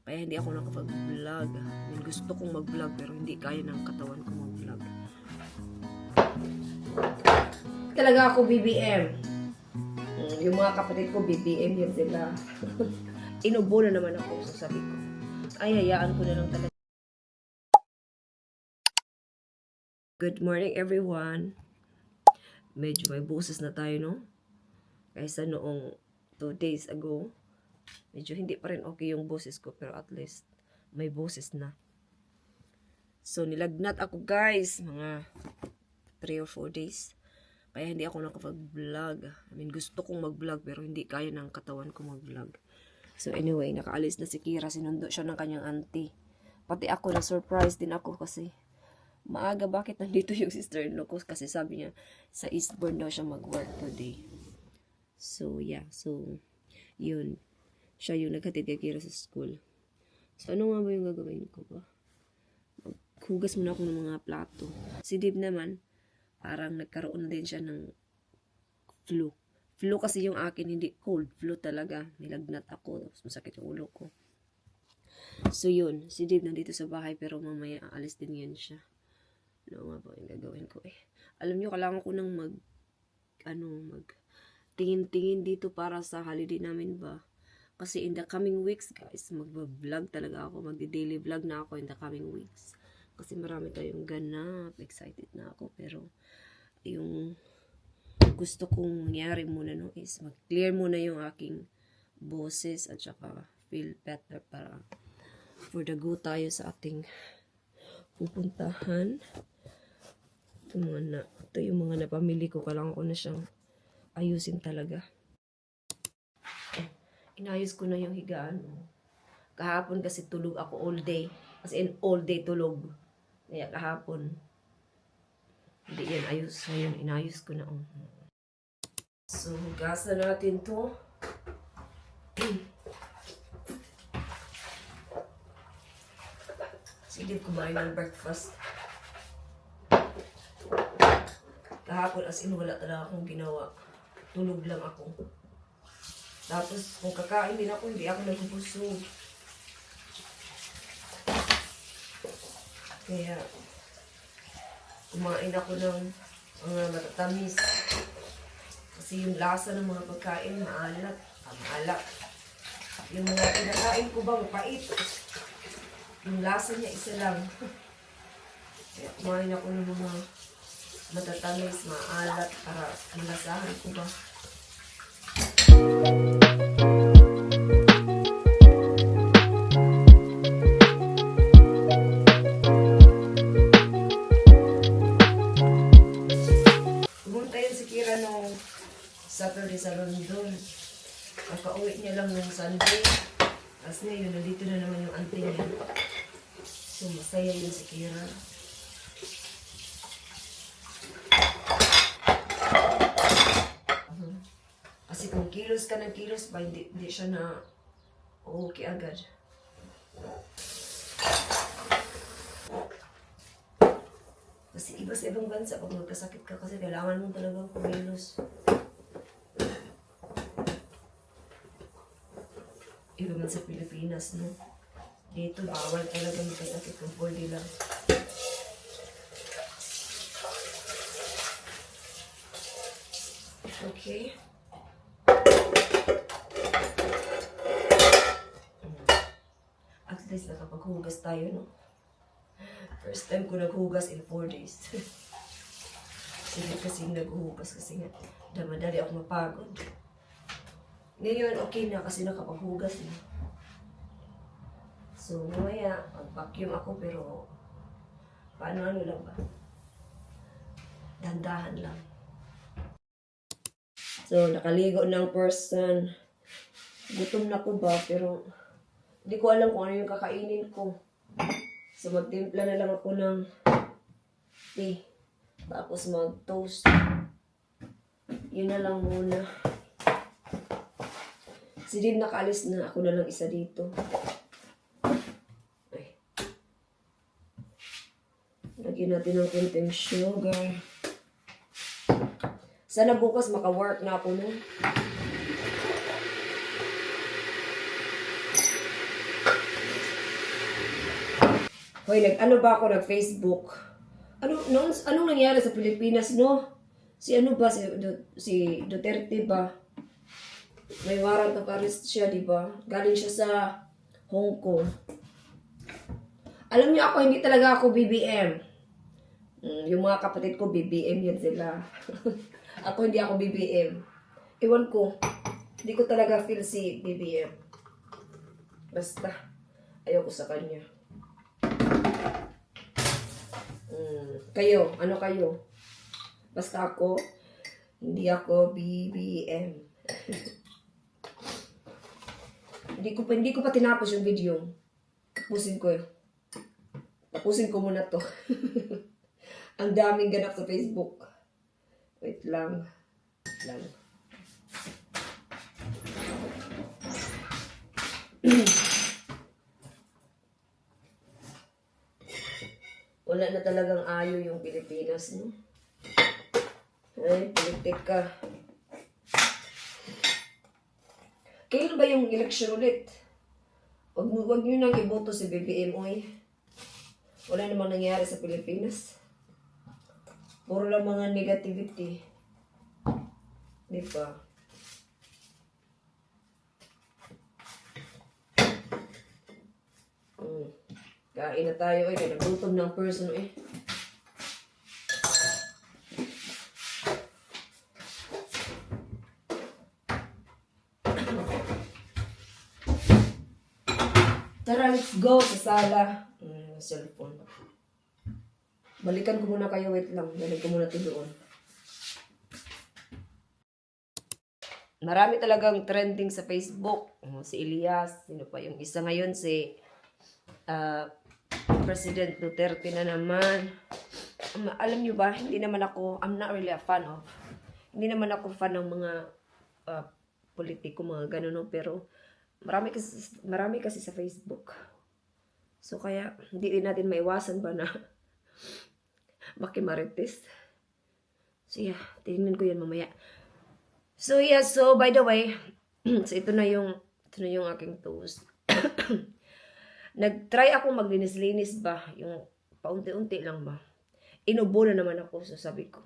Kaya hindi ako nakapag-vlog. I mean, gusto kong mag-vlog pero hindi kaya ng katawan ko mag-vlog. Talaga ako BBM. Yung mga kapatid ko BBM yun sila. Inubo na naman ako, so sabi ko. Ay, hayaan ko na lang talaga. Good morning everyone. Medyo may boses na tayo, no? Kaysa noong 2 days ago. Medyo hindi pa rin okay yung boses ko, pero at least may boses na. So, nilagnat ako guys, mga 3 or 4 days. Kaya hindi ako nakapag-vlog. I mean, gusto kong mag-vlog, pero hindi kaya ng katawan ko mag-vlog. So anyway, nakaalis na si Kira, sinundo siya ng kanyang auntie. Pati ako, na-surprise din ako kasi maaga bakit nandito yung sister-in-law ko, kasi sabi niya sa Eastbourne daw siya mag-work today. So yeah, so yun. Siya yung naghatid kay Kira sa school. So ano nga ba yung gagawin ko ba? Maghugas muna ako ng mga plato. Si Dib naman, parang nagkaroon din siya ng flu. Flu kasi yung akin, hindi cold. Flu talaga. Nilagnat ako. Masakit yung ulo ko. So yun, si Dave nandito sa bahay pero mamaya aalis din yan siya. Ano nga ba yung gagawin ko eh. Alam nyo, kailangan ko nang tingin-tingin dito para sa holiday namin ba. Kasi in the coming weeks guys, mag-vlog talaga ako. Magdi-daily vlog na ako in the coming weeks. Kasi marami tayong ganap. Excited na ako. Pero yung gusto kong mangyari muna no is mag-clear muna yung aking boses at saka feel better para for the go tayo sa ating pupuntahan. Ito yung mga napamili ko. Kailangan ko na siyang ayusin talaga. Inayos ko na yung higaan. Kahapon kasi tulog ako all day. As in all day tulog. Kaya kahapon hindi yan ayos. Ngayon inayos ko na. So, hugasan natin to. Silip kumain ng breakfast. Kahapon as in wala talaga akong ginawa. Tulog lang ako. Tapos kung kakain din ako, hindi ako nagubusog. Kaya kumain ako ng mga matatamis. Kasi yung lasa ng mga pagkain, maalat. Maalat. Yung mga pinakain ko ba, mapait. Yung lasa niya, isa lang. Kaya kumain ako ng mga matatamis, maalat, para malasahan ko ba. Pumunta yun si Kira nung Saturday sa London. Nakauwi niya lang nung Sunday. Tapos ngayon, nandito na naman yung auntie niya. So, masaya yun si Kira. Kasi kung kilos ka ng kilos ba, hindi siya na okay agad. Kasi iba sa ibang bansa, pag magkasakit ka kasi kailangan mo talagang kumilos. Iba man sa Pilipinas, no? Dito, bawal talaga magkasakit ng 4D lang. Okay. At least nakapaghugas tayo, no? First time ko naghugas in 4 days. Sige kasi naghugas kasi nga madali ako mapagod. Ngayon, okay na kasi nakapaghugas na. So, mamaya, mag-vacuum ako pero paano lang ba? Dandahan lang. So, nakaligo ng person. Gutom na ko ba pero hindi ko alam kung ano yung kakainin ko. So, magtimpla na lang ako ng tea. Tapos mag-toast. Yun na lang muna. Si Dib nakaalis na. Ako na lang isa dito. Ay. Lagyan natin ng konting sugar. Sana bukas maka-work na ako nun. Hoy, ano ba ako nag-Facebook? Anong nangyari sa Pilipinas, no? Si ano ba, si Duterte ba? May warrant of arrest siya, di ba? Galing siya sa Hong Kong. Alam niyo ako, hindi talaga ako BBM. Yung mga kapatid ko, BBM yan sila. Ako hindi ako BBM. Ewan ko, hindi ko talaga feel si BBM. Basta, ayoko sa kanya. Kayo, ano kayo? Basta ako, hindi ako BBM. hindi ko pa tinapos yung video. Tapusin ko muna to. Ang daming ganap sa Facebook. Wait lang. Wala na talagang ayo yung Pilipinas, no? Ay, politika. Kailan ba yung election ulit? Wag nyo nang iboto si BBM, oy. Wala namang nangyari sa Pilipinas. Puro lang mga negativity. Di ba? Kain na tayo, eh. Nagutom ng person, eh. Tara, let's go sa sala. Cellphone. Balikan ko muna kayo, wait lang. Balik ko muna ito doon. Marami talagang trending sa Facebook. Si Elias, sino pa yung isa ngayon, si President Duterte na naman. Alam nyo ba, hindi naman ako, I'm not really a fan of, hindi naman ako fan ng mga politiko, mga ganun, no? Pero marami kasi sa Facebook. So kaya, hindi din natin maiwasan ba na makimarites. So yeah, tingnan ko yan mamaya. So yeah, so by the way, so ito na yung aking toast. Nag-try ako maglinis-linis ba, yung paunti-unti lang ba. Inubo na naman ako, so sabi ko,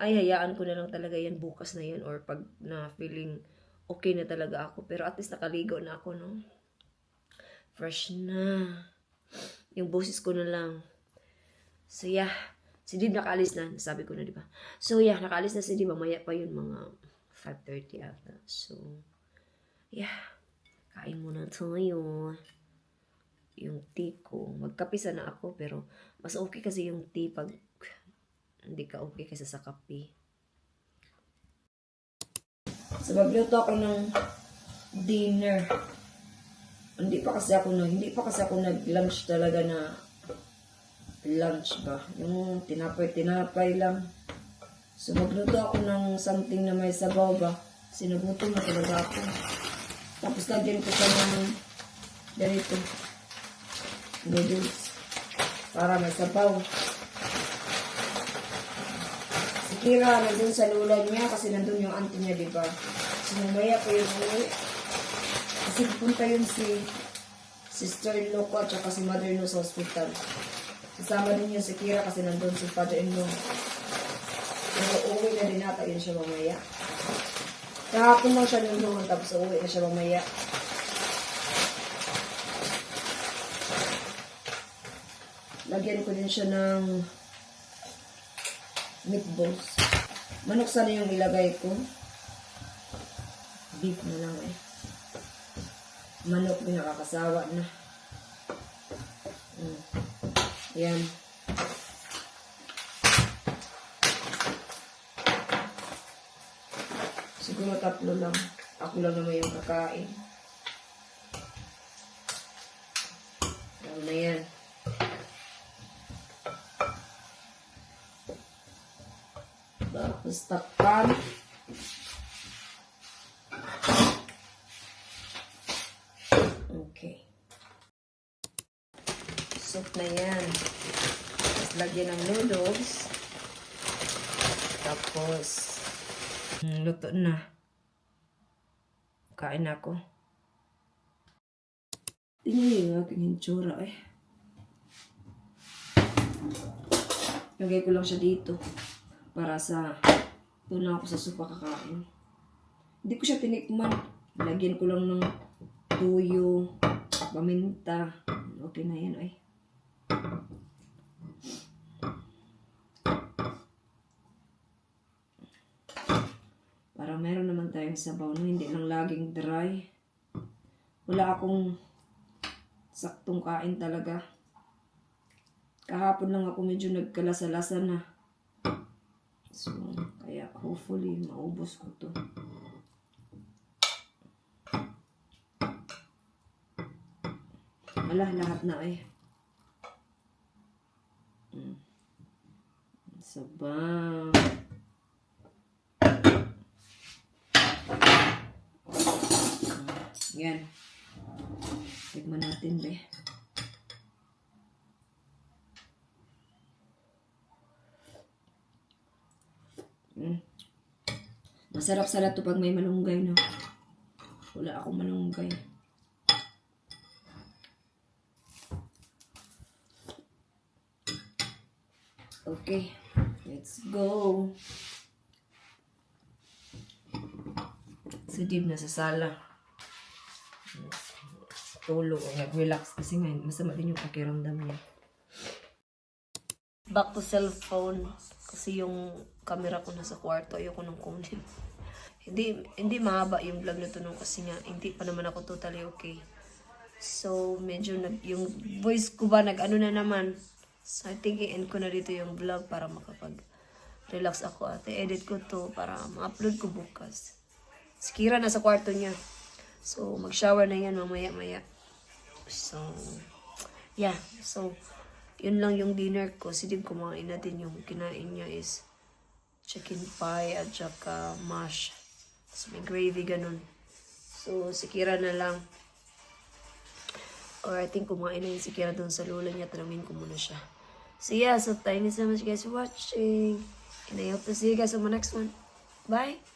ay hayaan ko na lang talaga yan bukas na yan, or pag na feeling okay na talaga ako. Pero at least nakaligo na ako, no? Fresh na. Yung boses ko na lang. So yeah, si Dib nakaalis na, sabi ko na, di ba? So yeah, nakaalis na si Dib, mamaya pa yun, mga 5:30 ata. So yeah, kain muna tayo. Yung tea ko, magkape sana ako, pero mas okay kasi yung tea pag hindi ka okay kaysa sa kape. So magluto ako ng dinner. Hindi pa kasi ako nag-lunch talaga na lunch ba. Yung tinapay lang. So magluto ako ng something na may sabaw ba. Sinugutom na talaga ako. Tapos lagyan ko sa ng ganito. Noodles. Para may sabaw. Si Kira nandun sa lula niya kasi nandun yung auntie niya, diba? So mamaya po yung uwi. Kasi pupunta yun si sister-in-law ko at saka si mother-in-law sa hospital. Kasama din yun si Kira kasi nandun si father-in-law. Pero uwi na din nata yun siya mamaya. Kahapon lang siya nandun tapos uwi na siya mamaya. Lagyan ko din siya ng meatballs. Manok sana yung ilagay ko. Beef na lang eh. Manok din nakakasawa na. Yan. Siguro 3 lang. Ako lang naman yung kakain. Yan na yan. Tapos takpan. Okay. Soup na yan. Tapos lagyan ng noodles. Tapos luto na. Kain ako. Tingnan niyo yung aking hitsura eh. Lagay ko lang siya dito. Para sa, doon na ako sa sopa kakain. Hindi ko siya tinikman. Lagyan ko lang ng tuyo, paminta. Okay na yan ay. Para meron naman tayong sabaw na hindi lang laging dry. Wala akong saktong kain talaga. Kahapon lang ako medyo nagkalasa-lasa na. So, kaya hopefully maubos ko to. Wala, lahat na eh. Sabaw. Yan. Tignan natin, be. Masarap-sarap to pag may malunggay, no? Wala akong malunggay. Okay. Let's go. Si Dib na sa sala. Tulog o nag-relax kasi nga masama din yung pakiramdam niya. Back to cellphone kasi yung camera ko nasa kwarto, ayoko nang kunin. Hindi mahaba yung vlog na to nung kasi nga hindi pa naman ako totally okay. So medyo yung voice ko ba nag-ano na naman. So I think i-end ko na dito yung vlog para makapag-relax ako at i-edit ko to para ma-upload ko bukas. Si Kira nasa kwarto niya. So mag-shower na yan mamaya-maya. So yeah, so yun lang yung dinner ko. Si Dib kumain natin yung kinain niya is chicken pie at saka mash. So may gravy ganun. So si Kira na lang. Or I think kumain na yung si Kira doon sa lula niya. Tanungin ko muna siya. So yeah, so thank you so much guys for watching. And I hope to see you guys on my next one. Bye!